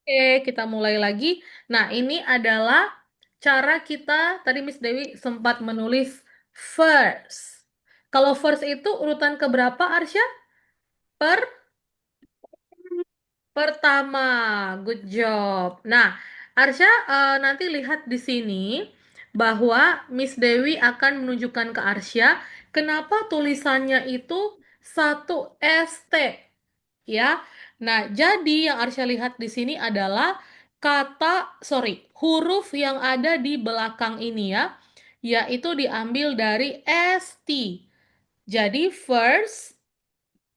Oke, kita mulai lagi. Nah, ini adalah cara kita, tadi Miss Dewi sempat menulis first. Kalau first itu urutan keberapa, Arsya? Per pertama. Good job. Nah, Arsya nanti lihat di sini bahwa Miss Dewi akan menunjukkan ke Arsya kenapa tulisannya itu satu ST. Ya. Nah, jadi yang Arsya lihat di sini adalah huruf yang ada di belakang ini ya, yaitu diambil dari ST. Jadi first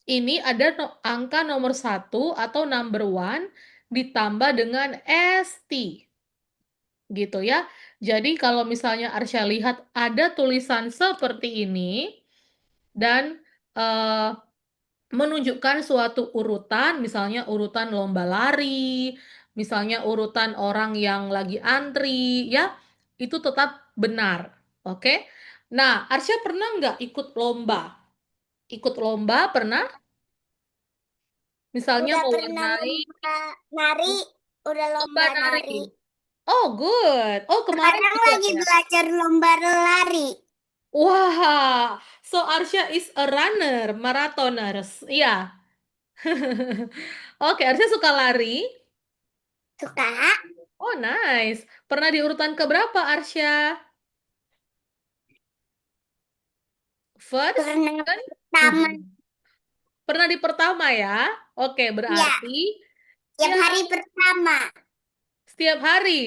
ini ada angka nomor satu atau number one ditambah dengan ST. Gitu ya. Jadi kalau misalnya Arsya lihat ada tulisan seperti ini dan eh, menunjukkan suatu urutan, misalnya urutan lomba lari, misalnya urutan orang yang lagi antri, ya, itu tetap benar. Oke? Nah, Arsya pernah nggak ikut lomba? Ikut lomba pernah? Misalnya Udah pernah mewarnai lomba nari, udah lomba lomba nari. nari. Oh, good. Oh, kemarin Sekarang juga lagi ya. belajar lomba lari. Wah, so Arsya is a runner, marathoners. Iya. Oke, Arsya suka lari. Suka? Oh, nice. Pernah di urutan keberapa, Arsya? First? Pernah Kan? pertama. Pernah di pertama ya? Oke, Ya, berarti tiap ya hari pertama. setiap hari.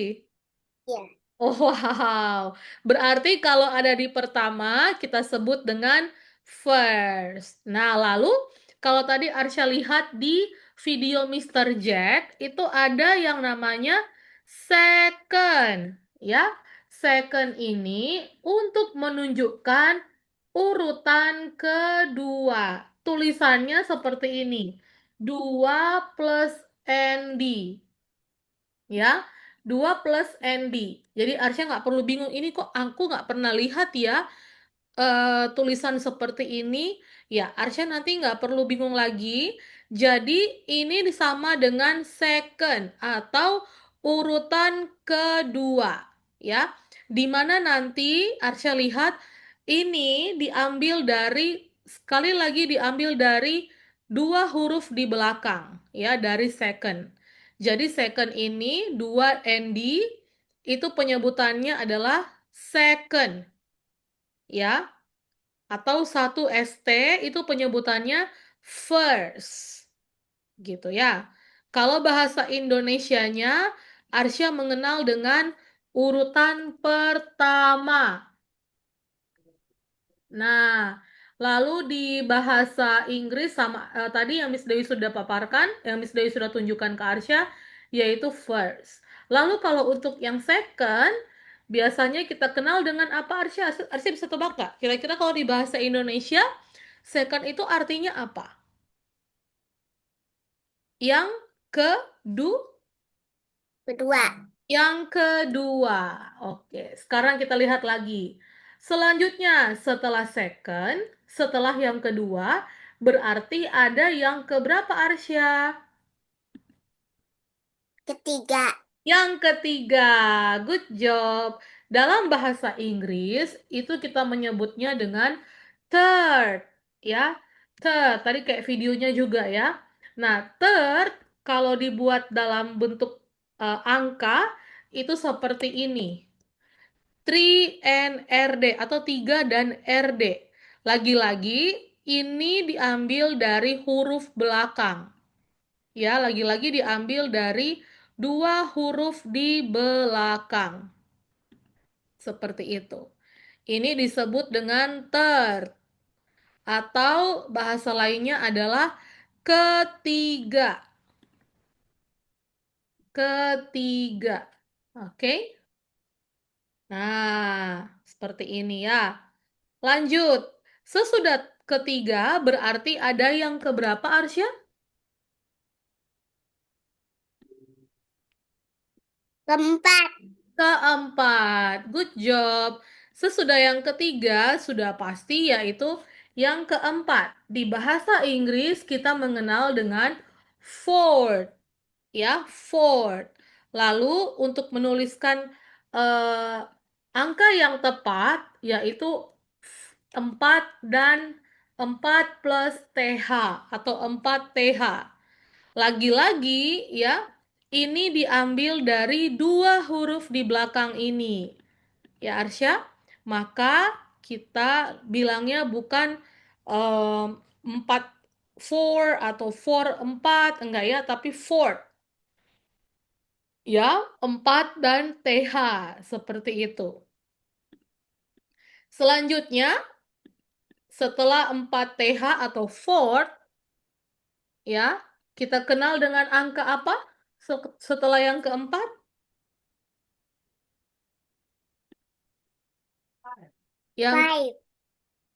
Ya. Oh, wow. Berarti kalau ada di pertama, kita sebut dengan first. Nah, lalu kalau tadi Arsya lihat di video Mister Jack, itu ada yang namanya second. Ya, second ini untuk menunjukkan urutan kedua. Tulisannya seperti ini. 2 plus ND. Ya, 2 plus ND. Jadi Arsya nggak perlu bingung, ini kok aku nggak pernah lihat ya tulisan seperti ini. Ya, Arsya nanti nggak perlu bingung lagi. Jadi ini sama dengan second atau urutan kedua. Ya, di mana nanti Arsya lihat ini diambil dari, sekali lagi diambil dari dua huruf di belakang. Ya, dari second. Jadi second ini 2 ND itu penyebutannya adalah second, ya, atau satu ST itu penyebutannya first, gitu ya. Kalau bahasa Indonesianya, Arsya mengenal dengan urutan pertama. Nah, lalu di bahasa Inggris sama tadi yang Miss Dewi sudah paparkan, yang Miss Dewi sudah tunjukkan ke Arsya, yaitu first. Lalu kalau untuk yang second, biasanya kita kenal dengan apa, Arsya? Arsya bisa tebak nggak? Kira-kira kalau di bahasa Indonesia, second itu artinya apa? Yang kedua, Kedua. yang kedua. Oke, sekarang kita lihat lagi. Selanjutnya, setelah second, setelah yang kedua, berarti ada yang keberapa, Arsya? Ketiga. Yang ketiga, good job. Dalam bahasa Inggris, itu kita menyebutnya dengan third, ya. Third, tadi kayak videonya juga ya. Nah, third, kalau dibuat dalam bentuk angka, itu seperti ini. 3 and RD atau 3 dan RD. Lagi-lagi, ini diambil dari huruf belakang. Ya, lagi-lagi diambil dari dua huruf di belakang. Seperti itu. Ini disebut dengan third. Atau bahasa lainnya adalah ketiga. Ketiga. Oke? Nah, seperti ini ya. Lanjut. Sesudah ketiga berarti ada yang keberapa, Arsya? Keempat. Keempat. Good job. Sesudah yang ketiga, sudah pasti yaitu yang keempat. Di bahasa Inggris kita mengenal dengan fourth. ya, fourth. Lalu untuk menuliskan angka yang tepat yaitu 4 dan 4 plus TH atau 4 TH. Lagi-lagi ya, ini diambil dari dua huruf di belakang ini. Ya Arsya, maka kita bilangnya bukan 4 four atau four 4 enggak ya, tapi four. Ya, 4 dan TH seperti itu. Selanjutnya, setelah 4 TH atau fourth, ya, kita kenal dengan angka apa? Setelah yang keempat? Yang Five.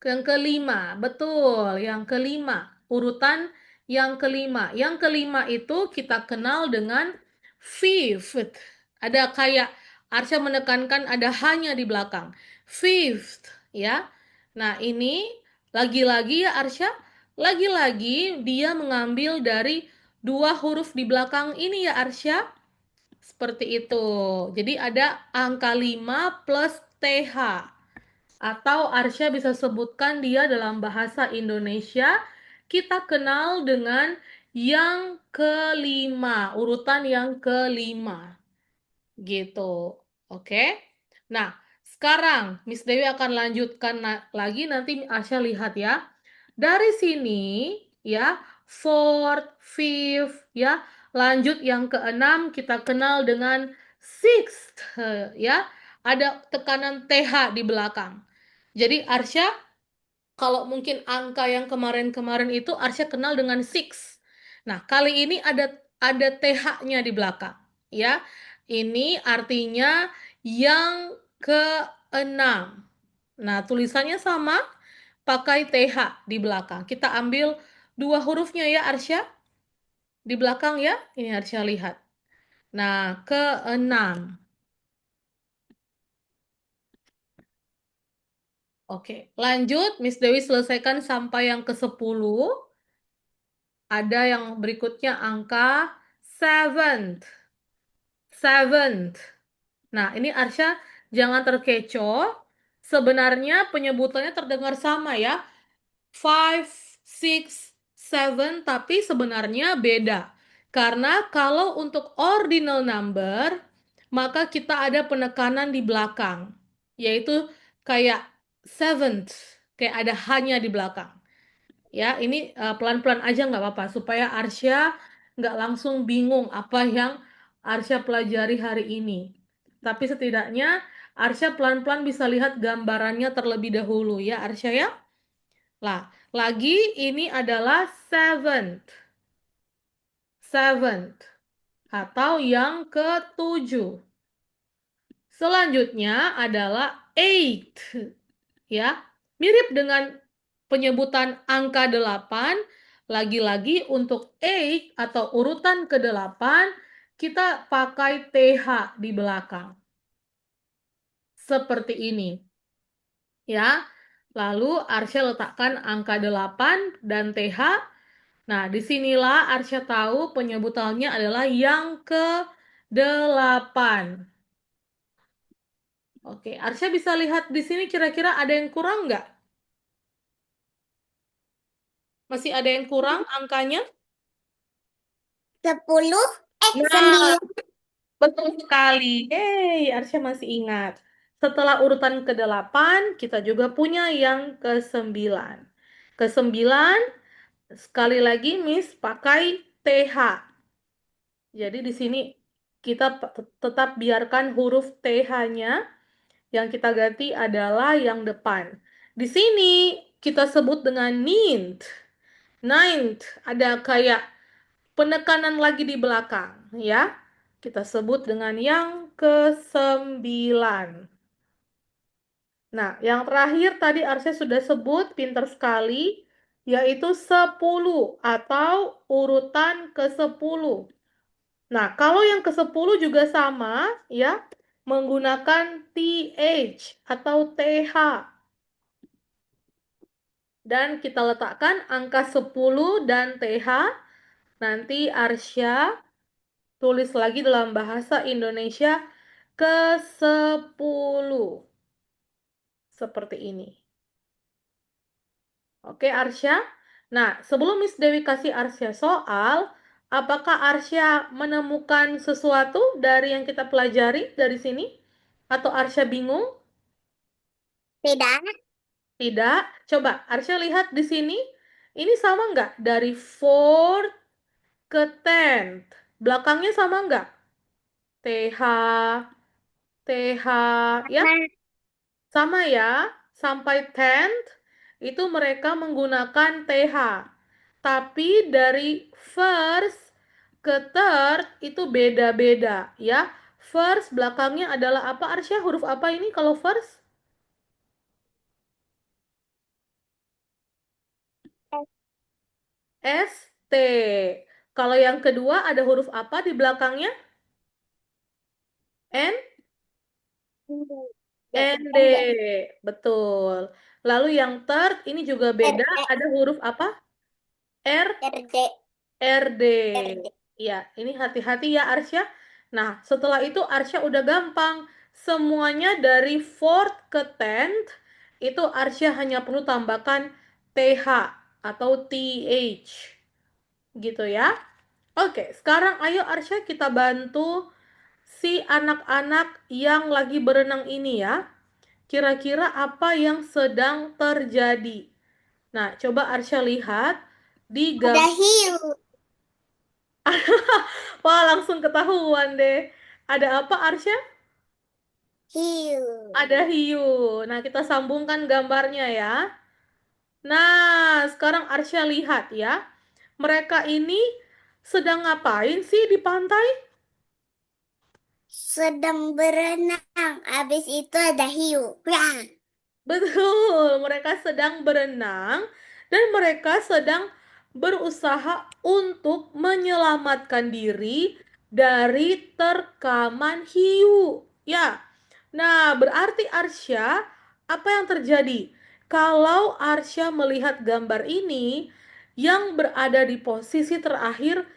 Yang kelima, betul. Yang kelima, urutan yang kelima. Yang kelima itu kita kenal dengan fifth. Ada kayak Arsya menekankan ada hanya di belakang. Fifth, ya. Nah, ini lagi-lagi ya Arsya, lagi-lagi dia mengambil dari dua huruf di belakang ini ya Arsya. Seperti itu. Jadi ada angka 5 plus TH. Atau Arsya bisa sebutkan dia dalam bahasa Indonesia, kita kenal dengan yang kelima, urutan yang kelima. Gitu. Oke? Nah, sekarang Miss Dewi akan lanjutkan lagi, nanti Arsya lihat ya. Dari sini, ya, fourth, fifth, ya, lanjut yang keenam, kita kenal dengan sixth, ya. Ada tekanan TH di belakang. Jadi Arsya, kalau mungkin angka yang kemarin-kemarin itu Arsya kenal dengan six. Nah, kali ini ada TH-nya di belakang, ya. Ini artinya yang keenam. Nah, tulisannya sama, pakai TH di belakang. Kita ambil dua hurufnya ya Arsya, di belakang ya. Ini Arsya lihat. Nah, keenam. Oke, lanjut. Miss Dewi selesaikan sampai yang ke-10. Ada yang berikutnya angka seventh. Seventh. Nah, ini Arsya jangan terkecoh. Sebenarnya penyebutannya terdengar sama ya. Five, six, seven, tapi sebenarnya beda. Karena kalau untuk ordinal number, maka kita ada penekanan di belakang. Yaitu kayak seventh, kayak ada hanya di belakang. Ya, ini pelan-pelan aja nggak apa-apa supaya Arsya nggak langsung bingung apa yang Arsya pelajari hari ini. Tapi setidaknya Arsya pelan-pelan bisa lihat gambarannya terlebih dahulu ya Arsya ya. Lah, lagi ini adalah seventh. Seventh atau yang ketujuh. Selanjutnya adalah eight. Ya, mirip dengan penyebutan angka 8, lagi-lagi untuk 8 atau urutan ke-8 kita pakai TH di belakang. Seperti ini. Ya. Lalu Arsya letakkan angka 8 dan TH. Nah, disinilah Arsya tahu penyebutannya adalah yang ke-8. Oke, Arsya bisa lihat di sini kira-kira ada yang kurang nggak? Masih ada yang kurang angkanya? 10. Nah, 9. betul sekali. Yeay, Arsya masih ingat. Setelah urutan ke-8, kita juga punya yang ke-9. Ke-9, sekali lagi Miss pakai TH. Jadi di sini kita tetap biarkan huruf TH-nya, yang kita ganti adalah yang depan. Di sini kita sebut dengan ninth. Ninth, ada kayak penekanan lagi di belakang, ya. Kita sebut dengan yang ke-9. Nah, yang terakhir tadi Arsya sudah sebut, pinter sekali, yaitu 10 atau urutan ke-10. Nah, kalau yang ke-10 juga sama, ya, menggunakan TH atau TH. Dan kita letakkan angka 10 dan TH. Nanti Arsya tulis lagi dalam bahasa Indonesia ke-10. Seperti ini. Oke, Arsya. Nah, sebelum Miss Dewi kasih Arsya soal, apakah Arsya menemukan sesuatu dari yang kita pelajari dari sini? Atau Arsya bingung? Tidak. Tidak. Coba Arsya lihat di sini. Ini sama nggak? Dari fourth ke tenth. Belakangnya sama nggak? TH, TH, ya? Sama. Sama ya. Sampai tenth itu mereka menggunakan TH. Tapi dari first ke third itu beda-beda ya. First belakangnya adalah apa Arsya? Huruf apa ini kalau first? ST. Kalau yang kedua ada huruf apa di belakangnya? N, ND. Depende. Betul. Lalu yang third ini juga beda, RD. ada huruf apa? R, RD. RD. RD. Ya, ini hati-hati ya Arsya. Nah, setelah itu Arsya udah gampang. Semuanya dari fourth ke tenth itu Arsya hanya perlu tambahkan TH atau TH. Gitu ya. Oke, sekarang ayo Arsya kita bantu si anak-anak yang lagi berenang ini ya. Kira-kira apa yang sedang terjadi? Nah, coba Arsya lihat di Ada gambar. hiu. Wah, langsung ketahuan deh. Ada apa, Arsya? Hiu. Ada hiu. Nah, kita sambungkan gambarnya ya. Nah, sekarang Arsya lihat ya. Mereka ini sedang ngapain sih di pantai? Sedang berenang. Habis itu ada hiu. Wah. Betul, mereka sedang berenang dan mereka sedang berusaha untuk menyelamatkan diri dari terkaman hiu. Ya, nah berarti Arsya, apa yang terjadi? Kalau Arsya melihat gambar ini yang berada di posisi terakhir,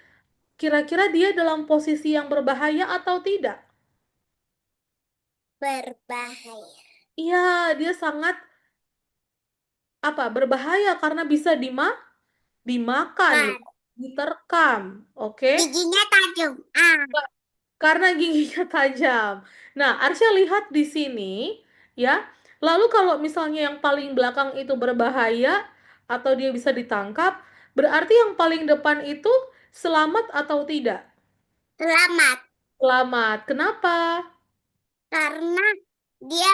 kira-kira dia dalam posisi yang berbahaya atau tidak? Berbahaya. Iya, dia sangat apa berbahaya karena bisa dimakan, Kan. diterkam, oke? Giginya tajam. Ah. Karena giginya tajam. Nah, Arsya lihat di sini, ya. Lalu kalau misalnya yang paling belakang itu berbahaya atau dia bisa ditangkap, berarti yang paling depan itu selamat atau tidak? Selamat. Selamat. Kenapa? Karena dia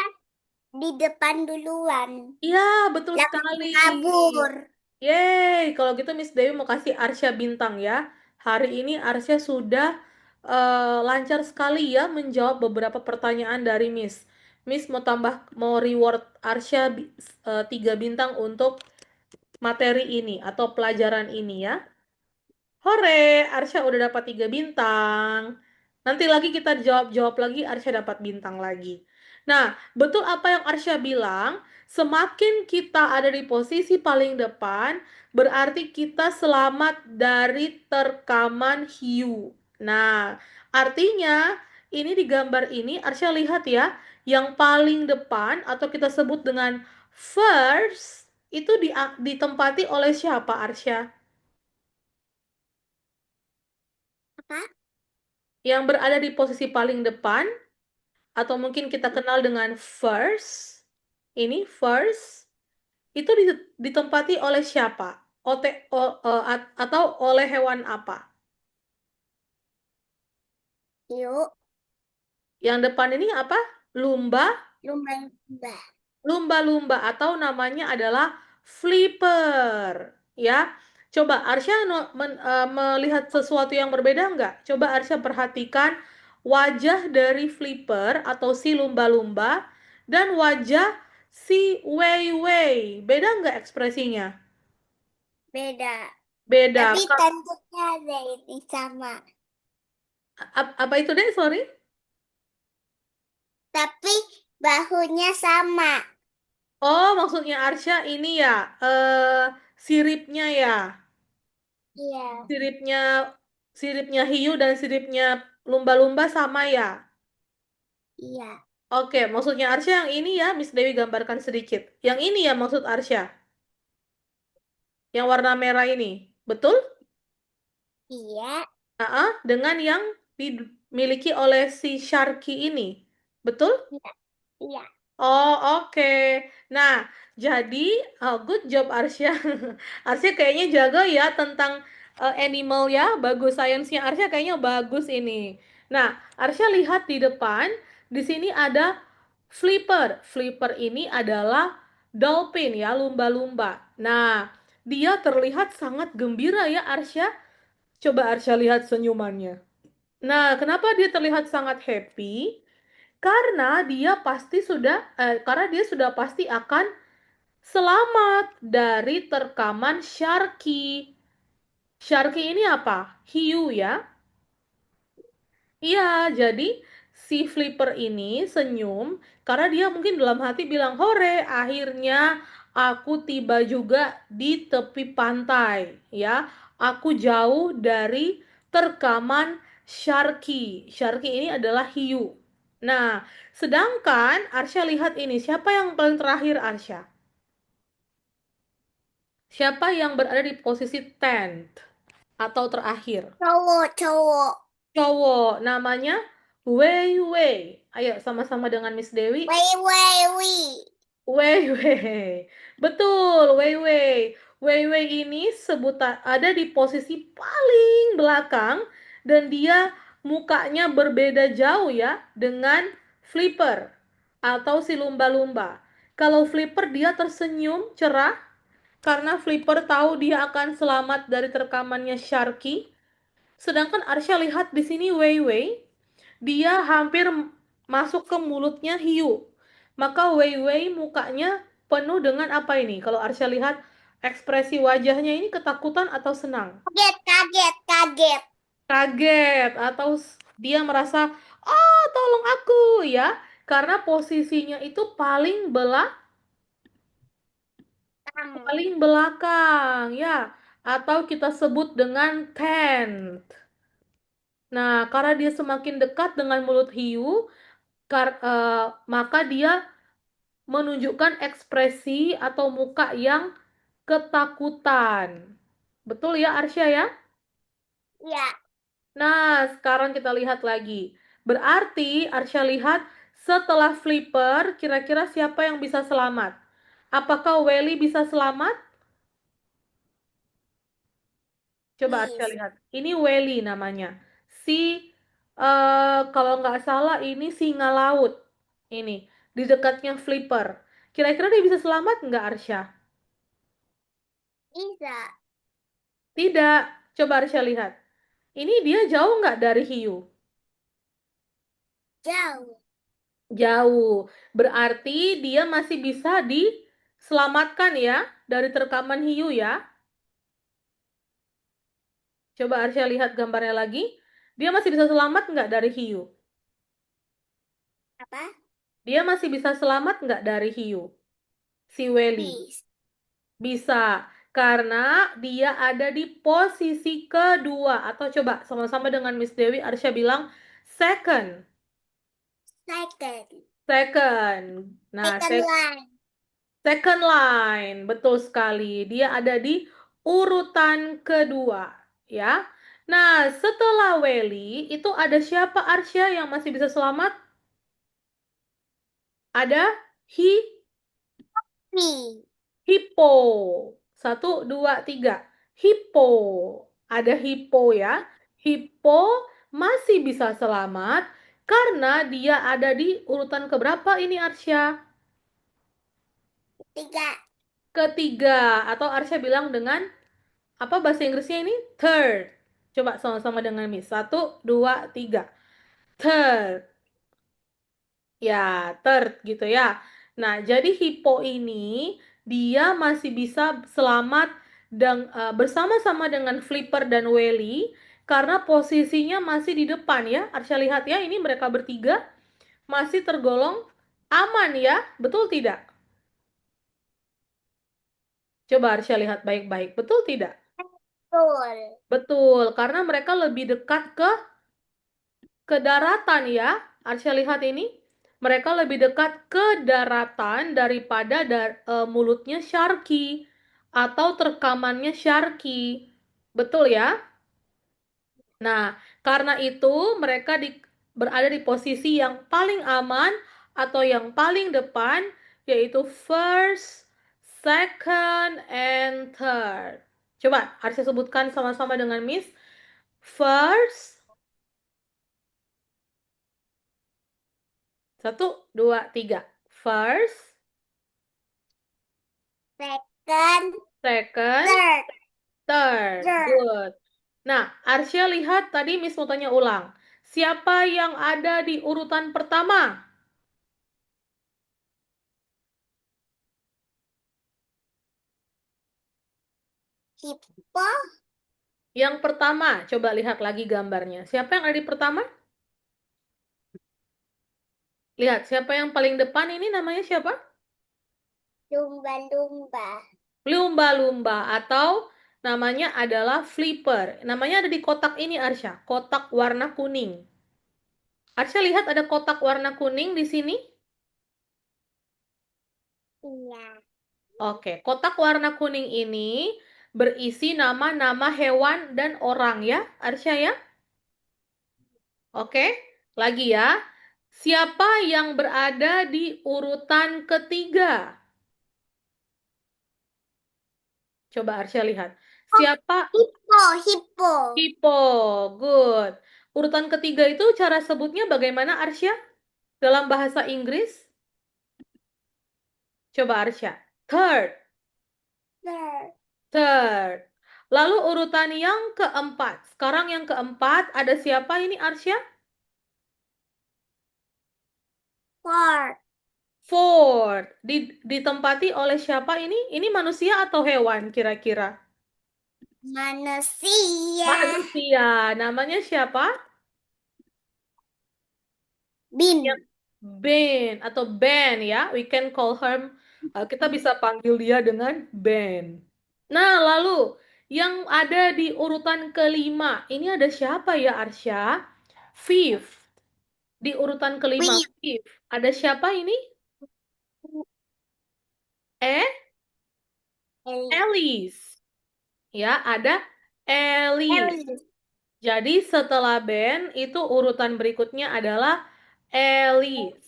di depan duluan. Iya, betul Langsung sekali. kabur. Yeay, kalau gitu Miss Dewi mau kasih Arsya bintang ya. Hari ini Arsya sudah lancar sekali ya menjawab beberapa pertanyaan dari Miss. Miss mau reward Arsya 3 bintang untuk materi ini atau pelajaran ini ya. Hore, Arsya udah dapat 3 bintang. Nanti lagi kita jawab-jawab lagi, Arsya dapat bintang lagi. Nah, betul apa yang Arsya bilang, semakin kita ada di posisi paling depan, berarti kita selamat dari terkaman hiu. Nah, artinya ini di gambar ini, Arsya lihat ya, yang paling depan atau kita sebut dengan first, itu ditempati oleh siapa, Arsya? Apa? Yang berada di posisi paling depan atau mungkin kita kenal dengan first. Ini first itu ditempati oleh siapa? Atau oleh hewan apa? Yuk. Yang depan ini apa? Lumba, Lumba-lumba. lumba-lumba atau namanya adalah flipper, ya. Coba Arsya melihat sesuatu yang berbeda nggak? Coba Arsya perhatikan wajah dari flipper atau si lumba-lumba dan wajah si Wei-Wei. Beda nggak ekspresinya? Beda. Beda. Tapi tentunya ada ini sama. Apa itu deh? Sorry. Tapi bahunya sama. Oh, maksudnya Arsya ini ya, siripnya ya. Iya. Siripnya Siripnya hiu dan siripnya lumba-lumba sama ya? Iya. Oke, maksudnya Arsya yang ini ya, Miss Dewi gambarkan sedikit. Yang ini ya maksud Arsya, yang warna merah ini. Betul? Iya. Dengan yang dimiliki oleh si Sharky ini. Betul? Iya. Iya. Oh, oke. Nah, jadi good job Arsya. Arsya kayaknya jago ya tentang animal ya. Bagus sainsnya Arsya kayaknya bagus ini. Nah, Arsya lihat di depan, di sini ada flipper. Flipper ini adalah dolphin ya, lumba-lumba. Nah, dia terlihat sangat gembira ya Arsya. Coba Arsya lihat senyumannya. Nah, kenapa dia terlihat sangat happy? Karena dia sudah pasti akan selamat dari terkaman Sharky. Sharky ini apa? Hiu ya. Iya, jadi si Flipper ini senyum karena dia mungkin dalam hati bilang, "Hore, akhirnya aku tiba juga di tepi pantai." Ya, aku jauh dari terkaman Sharky. Sharky ini adalah hiu. Nah, sedangkan Arsya lihat ini, siapa yang paling terakhir Arsya? Siapa yang berada di posisi 10th atau terakhir? Cowok, cowok. Cowok, namanya Wei Wei. Ayo sama-sama dengan Miss Dewi. Wei, wei, wei. Wei Wei. Betul, Wei Wei. Wei Wei ini sebutan ada di posisi paling belakang dan dia mukanya berbeda jauh ya dengan Flipper atau si lumba-lumba. Kalau Flipper dia tersenyum cerah karena Flipper tahu dia akan selamat dari terkamannya Sharky. Sedangkan Arsya lihat di sini Wei Wei, dia hampir masuk ke mulutnya hiu. Maka Wei Wei mukanya penuh dengan apa ini? Kalau Arsya lihat ekspresi wajahnya ini ketakutan atau senang? Kaget, kaget, kaget. Kaget atau dia merasa, "Oh, tolong aku," ya. Karena posisinya itu Tang. paling belakang, ya. Atau kita sebut dengan tent. Nah, karena dia semakin dekat dengan mulut hiu, maka dia menunjukkan ekspresi atau muka yang ketakutan. Betul ya, Arsya ya? Iya. Nah, sekarang kita lihat lagi. Berarti Arsya lihat setelah Flipper, kira-kira siapa yang bisa selamat? Apakah Welly bisa selamat? Coba Arsya Bis. lihat. Ini Welly namanya. Si kalau nggak salah ini singa laut. Ini di dekatnya Flipper. Kira-kira dia bisa selamat nggak Arsya? Bisa. Tidak. Coba Arsya lihat. Ini dia jauh nggak dari hiu? Jauh. Jauh. Berarti dia masih bisa diselamatkan ya dari terkaman hiu ya. Coba Arsya lihat gambarnya lagi. Dia masih bisa selamat nggak dari hiu? Apa? Dia masih bisa selamat nggak dari hiu? Si Welly. Bis. Bisa. Karena dia ada di posisi kedua. Atau coba sama-sama dengan Miss Dewi, Arsya bilang second. Second. Second. Nah, Second line. second line, betul sekali. Dia ada di urutan kedua, ya. Nah, setelah Welly, itu ada siapa Arsya yang masih bisa selamat? Ada hi, Pi. hippo. Satu, dua, tiga. Hippo. Ada hippo ya. Hippo masih bisa selamat karena dia ada di urutan keberapa ini Arsya? Tiga. Ketiga. Atau Arsya bilang dengan apa bahasa Inggrisnya ini? Third. Coba sama-sama dengan Miss. Satu, dua, tiga. Third. Ya, third gitu ya. Nah, jadi Hippo ini dia masih bisa selamat dan bersama-sama dengan Flipper dan Welly karena posisinya masih di depan ya. Arsya lihat ya, ini mereka bertiga masih tergolong aman ya. Betul tidak? Coba Arsya lihat baik-baik. Betul tidak? Betul. Betul, karena mereka lebih dekat ke daratan ya. Arsya lihat ini. Mereka lebih dekat ke daratan daripada mulutnya Sharky atau terkamannya Sharky. Betul ya? Nah, karena itu mereka berada di posisi yang paling aman atau yang paling depan, yaitu first, second, and third. Coba, harus saya sebutkan sama-sama dengan Miss. First, satu, dua, tiga. First, Second, second, third, third. third. Good. Nah, Arsya lihat tadi Miss mau tanya ulang. Siapa yang ada di urutan pertama? Hippo, Yang pertama, coba lihat lagi gambarnya. Siapa yang ada di pertama? Lihat, siapa yang paling depan ini namanya siapa? lumba-lumba. Lumba-lumba atau namanya adalah flipper. Namanya ada di kotak ini, Arsya. Kotak warna kuning. Arsya lihat ada kotak warna kuning di sini. Iya. Oke, kotak warna kuning ini berisi nama-nama hewan dan orang ya, Arsya ya. Oke, lagi ya. Siapa yang berada di urutan ketiga? Coba Arsya lihat. Oh, Siapa? hippo, hippo. Hippo. Good. Urutan ketiga itu cara sebutnya bagaimana Arsya? Dalam bahasa Inggris? Coba Arsya. Third. Third, Third. Lalu urutan yang keempat. Sekarang yang keempat ada siapa ini Arsya? fourth, Fourth. Ditempati oleh siapa ini? Ini manusia atau hewan kira-kira? manusia. Manusia. Namanya siapa? Yang Bin, Ben atau Ben ya. We can call him. Kita bisa panggil dia dengan Ben. Nah, lalu yang ada di urutan kelima. Ini ada siapa ya, Arsya? Fifth. Di urutan kelima, wheel, fifth. Ada siapa ini? Eh, Ellie, Alice. Ya, ada Alice. Ellie, Jadi setelah Ben, itu urutan berikutnya adalah Alice.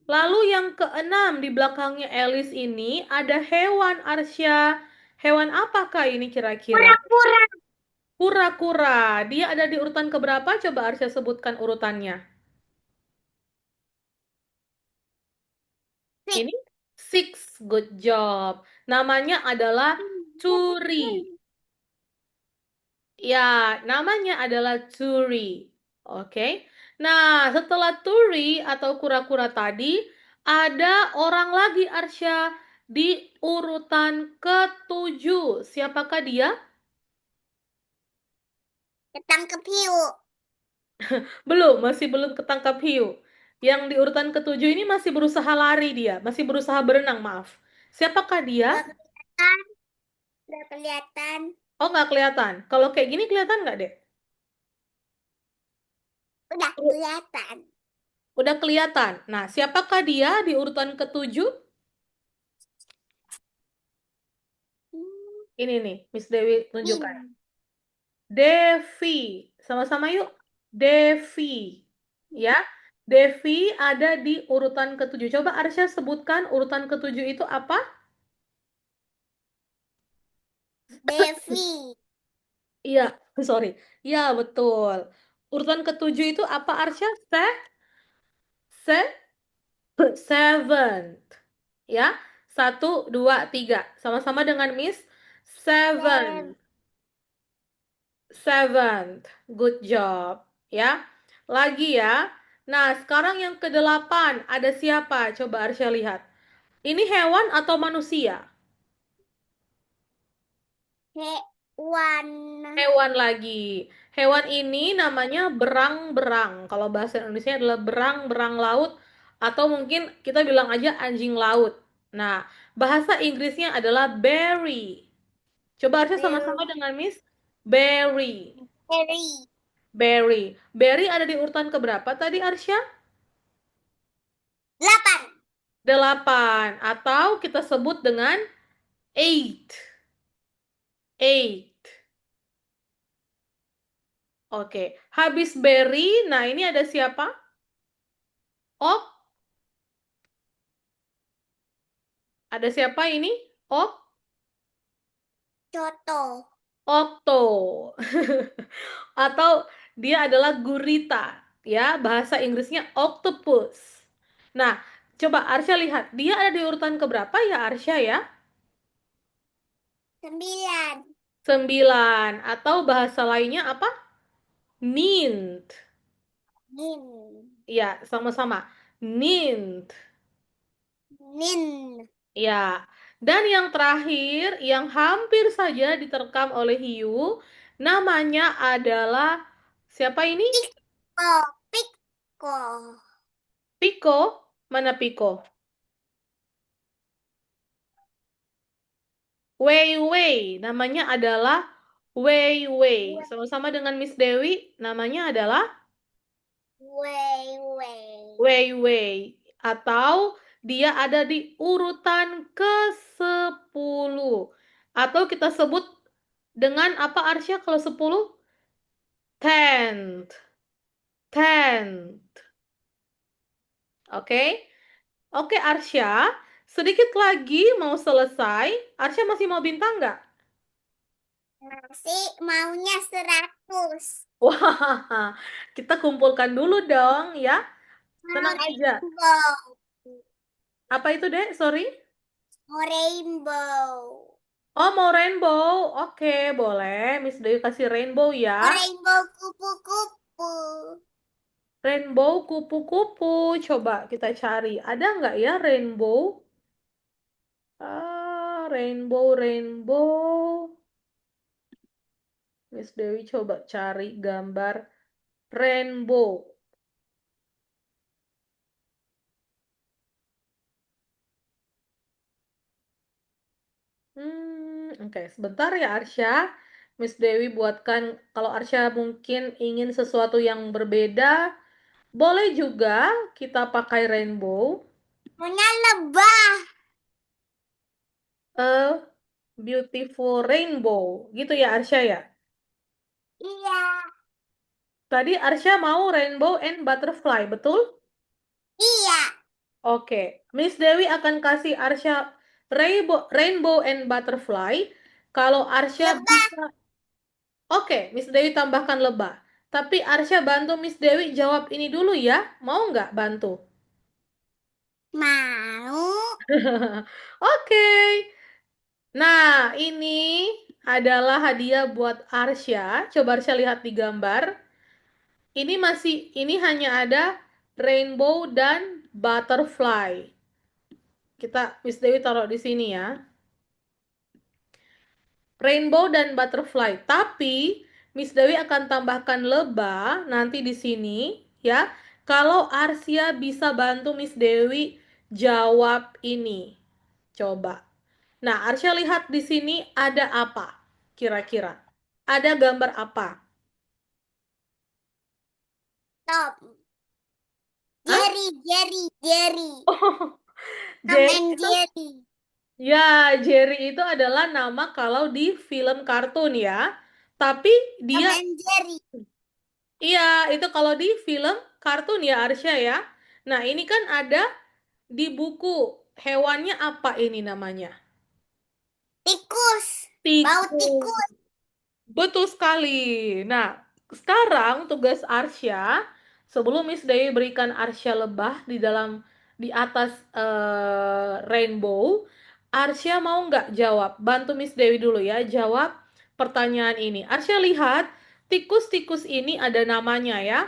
Lalu yang keenam di belakangnya Alice ini ada hewan Arsya. Hewan apakah ini kira-kira? kura-kura. Kura-kura. Dia ada di urutan keberapa? Coba Arsya sebutkan urutannya. Six, Ini six. Good job. Namanya adalah Turi. Ya, namanya adalah Turi. Oke. Nah, setelah Turi atau kura-kura tadi, ada orang lagi Arsya di urutan ketujuh. Siapakah dia? ketangkep hiu. Belum, masih belum ketangkap hiu. Yang di urutan ketujuh ini masih berusaha lari dia, masih berusaha berenang, maaf. Siapakah dia? Udah kelihatan, udah kelihatan, Oh, nggak kelihatan. Kalau kayak gini kelihatan nggak, Dek? udah kelihatan. Udah kelihatan. Nah, siapakah dia di urutan ketujuh? Hmm, Ini nih, Miss Dewi tunjukkan. bin, Devi. Sama-sama yuk. Devi. Ya. Devi ada di urutan ketujuh. Coba Arsya sebutkan urutan ketujuh itu apa? Devi, Iya, sorry. Iya, betul. Urutan ketujuh itu apa, Arsya? Se, seventh. Ya. Satu, dua, tiga. Sama-sama dengan Miss. seven, Seven. Seventh. Good job. Ya. Lagi ya. Nah, sekarang yang kedelapan. Ada siapa? Coba Arsya lihat. Ini hewan atau manusia? hewan, Hewan lagi. Hewan ini namanya berang-berang. Kalau bahasa Indonesia adalah berang-berang laut atau mungkin kita bilang aja anjing laut. Nah, bahasa Inggrisnya adalah berry. Coba Arsya sama-sama Berry. dengan Miss Berry. Berry. Berry. Berry ada di urutan keberapa tadi Arsya? 8. 8. Atau kita sebut dengan 8. 8. Oke. Habis berry, nah ini ada siapa? Ok. Ada siapa ini? Ok. Coto. Okto. Atau dia adalah gurita. Ya, bahasa Inggrisnya octopus. Nah, coba Arsya lihat. Dia ada di urutan keberapa ya Arsya ya? 9. 9. Atau bahasa lainnya apa? Nint. Nin. Ya, sama-sama. Nint. Nin. Ya. Dan yang terakhir, yang hampir saja diterkam oleh hiu, namanya adalah siapa ini? Piko. Piko. Piko. Mana Piko? Wei Wei. Namanya adalah Wei Wei. Sama-sama dengan Miss Dewi, namanya adalah Wey. Wey. Wei Wei. Atau dia ada di urutan ke-10. Atau kita sebut dengan apa Arsya kalau 10? Tenth. Tenth. Oke? Oke Arsya, sedikit lagi mau selesai. Arsya masih mau bintang nggak? Masih maunya 100. Wah, kita kumpulkan dulu dong ya. Mau Tenang aja. rainbow. Apa itu, Dek? Sorry. Mau rainbow. Oh, mau rainbow. Oke, boleh. Miss Dewi kasih rainbow ya. Mau rainbow kupu-kupu. Rainbow kupu-kupu. Coba kita cari. Ada nggak ya rainbow? Ah, rainbow, rainbow. Miss Dewi coba cari gambar rainbow. Oke. Sebentar ya Arsya. Miss Dewi buatkan, kalau Arsya mungkin ingin sesuatu yang berbeda, boleh juga kita pakai rainbow. Maunya lebah. A beautiful rainbow. Gitu ya Arsya ya? Iya. Tadi Arsya mau rainbow and butterfly, betul? Iya. Oke. Miss Dewi akan kasih Arsya rainbow and butterfly. Kalau Arsya Lebah. bisa, oke, Miss Dewi tambahkan lebah. Tapi Arsya bantu Miss Dewi jawab ini dulu ya. Mau nggak bantu? Mau. Oke. Nah, ini adalah hadiah buat Arsya. Coba Arsya lihat di gambar. Ini hanya ada rainbow dan butterfly. Kita Miss Dewi taruh di sini ya. Rainbow dan butterfly. Tapi Miss Dewi akan tambahkan lebah nanti di sini ya. Kalau Arsya bisa bantu Miss Dewi jawab ini. Coba. Nah, Arsya lihat di sini ada apa? Kira-kira. Ada gambar apa? Top. Hah? Jerry. Jerry. Jerry. Oh, Tom Jerry and itu, Jerry. ya, Jerry itu adalah nama kalau di film kartun ya. Tapi Tom dia, and Jerry. iya, itu kalau di film kartun ya, Arsya ya. Nah, ini kan ada di buku. Hewannya apa ini namanya? Tikus. Bau Tikus. tikus. Betul sekali. Nah, sekarang tugas Arsya, sebelum Miss Dewi berikan Arsya lebah di atas rainbow, Arsya mau nggak jawab? Bantu Miss Dewi dulu ya, jawab pertanyaan ini. Arsya lihat, tikus-tikus ini ada namanya ya.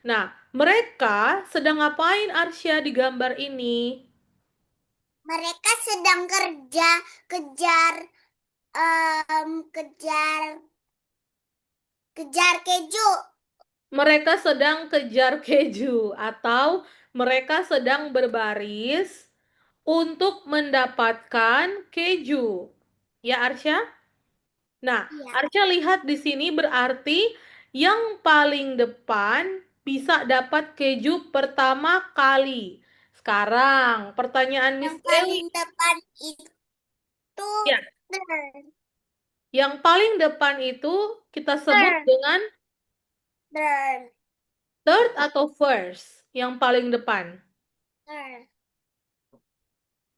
Nah, mereka sedang ngapain Arsya di gambar ini? Mereka sedang kerja kejar kejar kejar keju. Mereka sedang kejar keju atau mereka sedang berbaris untuk mendapatkan keju. Ya, Arsya? Nah, Iya. Arca lihat di sini berarti yang paling depan bisa dapat keju pertama kali. Sekarang, pertanyaan Miss Yang Dewi. paling depan itu Ya, third. yang paling depan itu kita sebut Third. dengan Third. third atau first? Yang paling depan. Third.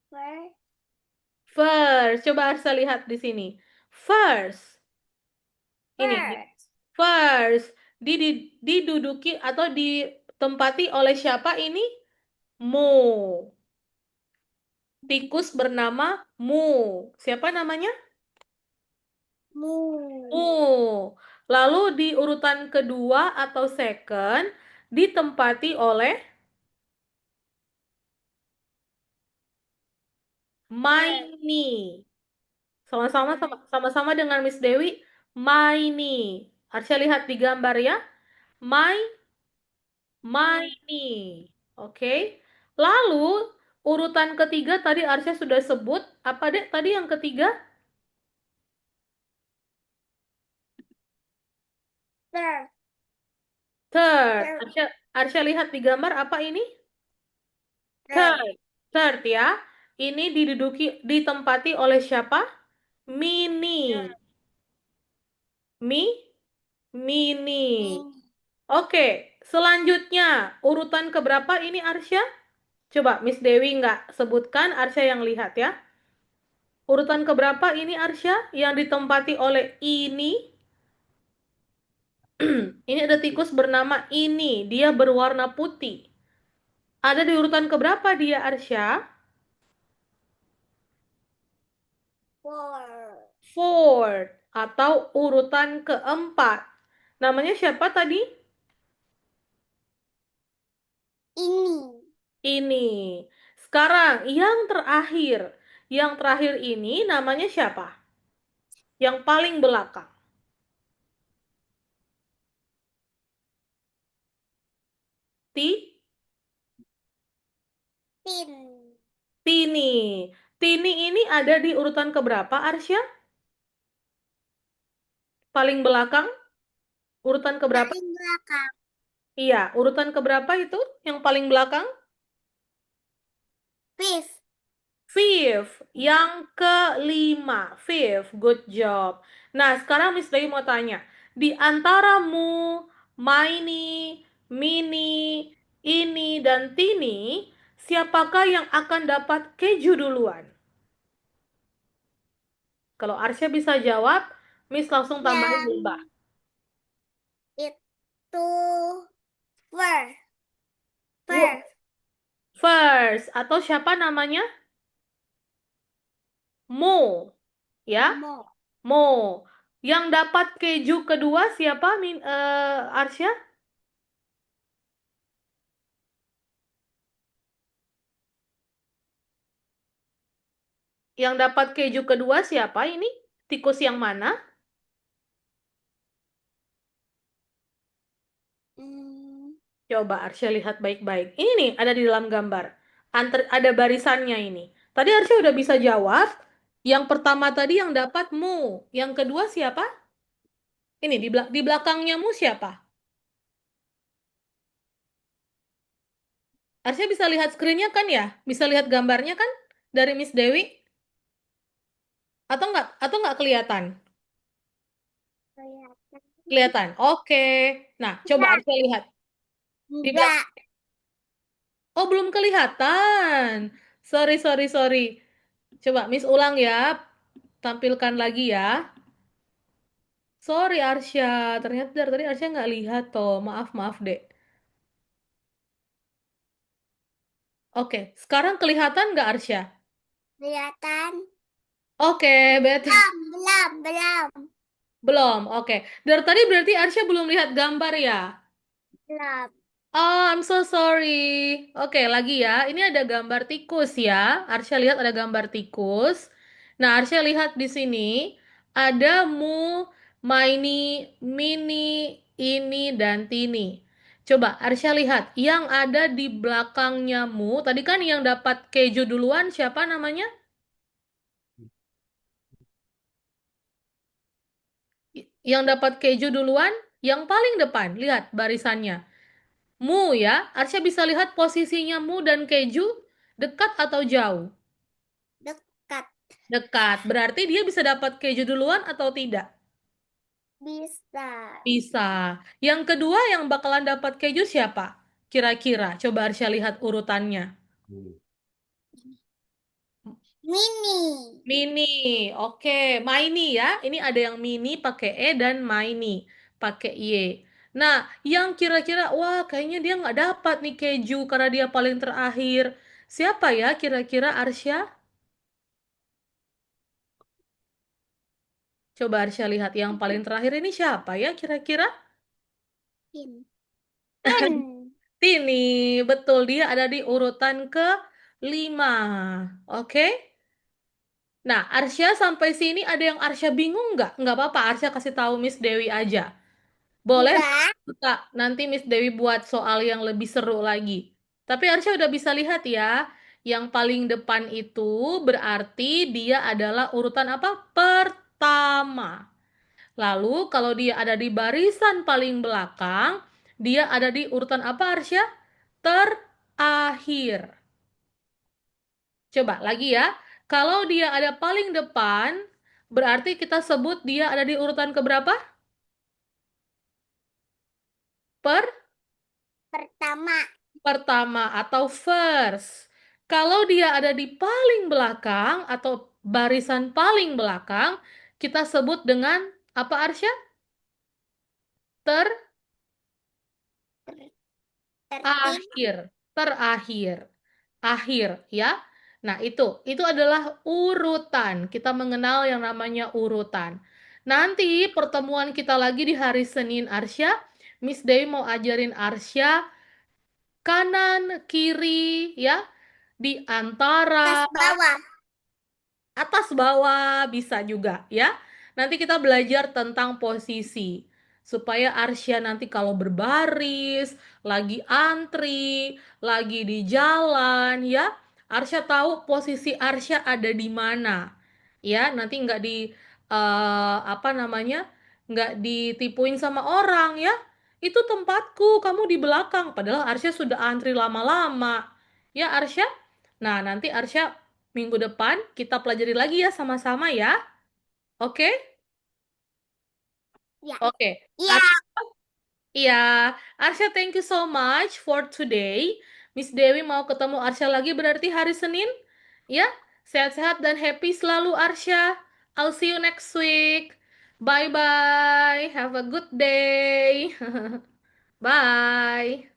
First. First, coba Arsa lihat di sini. First, ini First. first diduduki atau ditempati oleh siapa ini? Mu. Tikus bernama Mu. Siapa namanya? Mu. Mu. Lalu di urutan kedua atau second ditempati oleh Third. Maini. Sama-sama My. sama-sama dengan Miss Dewi. Maini. Arsya lihat di gambar ya. My Ini. Maini. Oke. Lalu urutan ketiga tadi Arsya sudah sebut. Apa dek tadi yang ketiga? Third. Third. Third. Arsya lihat di gambar apa ini? Third. Third. Third ya. Ini ditempati oleh siapa? Mini. Third. Mi Mini. Ini. Oke, selanjutnya urutan keberapa ini Arsya? Coba Miss Dewi nggak sebutkan, Arsya yang lihat ya. Urutan keberapa ini Arsya yang ditempati oleh ini? Ini ada tikus bernama ini, dia berwarna putih. Ada di urutan keberapa dia Arsya? Four. Fourth atau urutan keempat. Namanya siapa tadi? Ini. Ini. Sekarang yang terakhir. Yang terakhir ini namanya siapa? Yang paling belakang. Ti Tin. Tini. Tini ini ada di urutan keberapa, Arsya? Paling belakang? Urutan keberapa? Paling belakang. Iya, urutan keberapa itu? Yang paling belakang? Fifth. Fifth. Yang kelima. Fifth. Good job. Nah, sekarang Miss Bayu mau tanya. Di antara mu, Maini, Mini, ini, dan Tini, siapakah yang akan dapat keju duluan? Kalau Arsya bisa jawab, Miss langsung tambahin Yang lima. itu first. Wo- First. First, atau siapa namanya? Mo, ya? Mo. Mo. Yang dapat keju kedua siapa, Arsya? Yang dapat keju kedua siapa ini? Tikus yang mana? Hmm. Coba Arsya lihat baik-baik. Ini nih, ada di dalam gambar. Ada barisannya ini. Tadi Arsya udah bisa jawab. Yang pertama tadi yang dapat mu. Yang kedua siapa? Ini di belakangnya mu siapa? Arsya bisa lihat screen-nya kan ya? Bisa lihat gambarnya kan? Dari Miss Dewi? Atau nggak? Atau nggak kelihatan? Kelihatan. Kelihatan. Oke. Nah, coba Enggak. Arsya lihat. Di belakang. Enggak. Oh, belum kelihatan. Sorry, sorry, sorry. Coba Miss ulang ya. Tampilkan lagi ya. Sorry Arsya. Ternyata dari tadi Arsya nggak lihat toh. Maaf, maaf dek. Oke. Sekarang kelihatan nggak Arsya? Kelihatan. Oke, betul. Belum, belum, belum. Belum. Oke. Dari tadi berarti Arsya belum lihat gambar ya? Belum. Oh, I'm so sorry. Oke, lagi ya. Ini ada gambar tikus ya. Arsya lihat ada gambar tikus. Nah, Arsya lihat di sini ada mu, maini, mini, ini, dan tini. Coba Arsya lihat yang ada di belakangnya mu. Tadi kan yang dapat keju duluan, siapa namanya? Yang dapat keju duluan, yang paling depan. Lihat barisannya. Mu ya, Arsya bisa lihat posisinya mu dan keju dekat atau jauh? Dekat. Dekat. Berarti dia bisa dapat keju duluan atau tidak? Bisa. Bisa. Yang kedua yang bakalan dapat keju siapa? Kira-kira. Coba Arsya lihat urutannya. Mini. Mini. Oke, Maini ya. Ini ada yang mini pakai E dan Maini pakai Y. Nah, yang kira-kira, wah kayaknya dia nggak dapat nih keju karena dia paling terakhir. Siapa ya kira-kira Arsya? Coba Arsya lihat yang paling terakhir ini siapa ya kira-kira? Pin. Pen. Tini, betul dia ada di urutan ke-5. Oke? Nah, Arsya sampai sini ada yang Arsya bingung nggak? Nggak apa-apa, Arsya kasih tahu Miss Dewi aja. Boleh Enggak. Kak, nanti Miss Dewi buat soal yang lebih seru lagi. Tapi Arsya udah bisa lihat ya, yang paling depan itu berarti dia adalah urutan apa? Pertama. Lalu kalau dia ada di barisan paling belakang, dia ada di urutan apa Arsya? Terakhir. Coba lagi ya. Kalau dia ada paling depan, berarti kita sebut dia ada di urutan keberapa? Per Pertama. pertama atau first. Kalau dia ada di paling belakang atau barisan paling belakang, kita sebut dengan apa Arsya? Ter- Tertiba. Terakhir. Terakhir. Akhir ya. Nah, itu adalah urutan. Kita mengenal yang namanya urutan. Nanti pertemuan kita lagi di hari Senin Arsya. Miss Dewi mau ajarin Arsya kanan, kiri ya, di Tas antara bawah. atas bawah bisa juga ya. Nanti kita belajar tentang posisi supaya Arsya nanti kalau berbaris, lagi antri, lagi di jalan ya, Arsya tahu posisi Arsya ada di mana. Ya, nanti nggak di apa namanya? Nggak ditipuin sama orang ya. Itu tempatku, kamu di belakang. Padahal Arsya sudah antri lama-lama. Ya, Arsya? Nah, nanti Arsya minggu depan kita pelajari lagi ya sama-sama ya. Oke? Ya. Oke. Ya. Arsya, iya. Arsya, thank you so much for today. Miss Dewi mau ketemu Arsya lagi berarti hari Senin. Ya, sehat-sehat dan happy selalu Arsya. I'll see you next week. Bye-bye. Have a good day. Bye.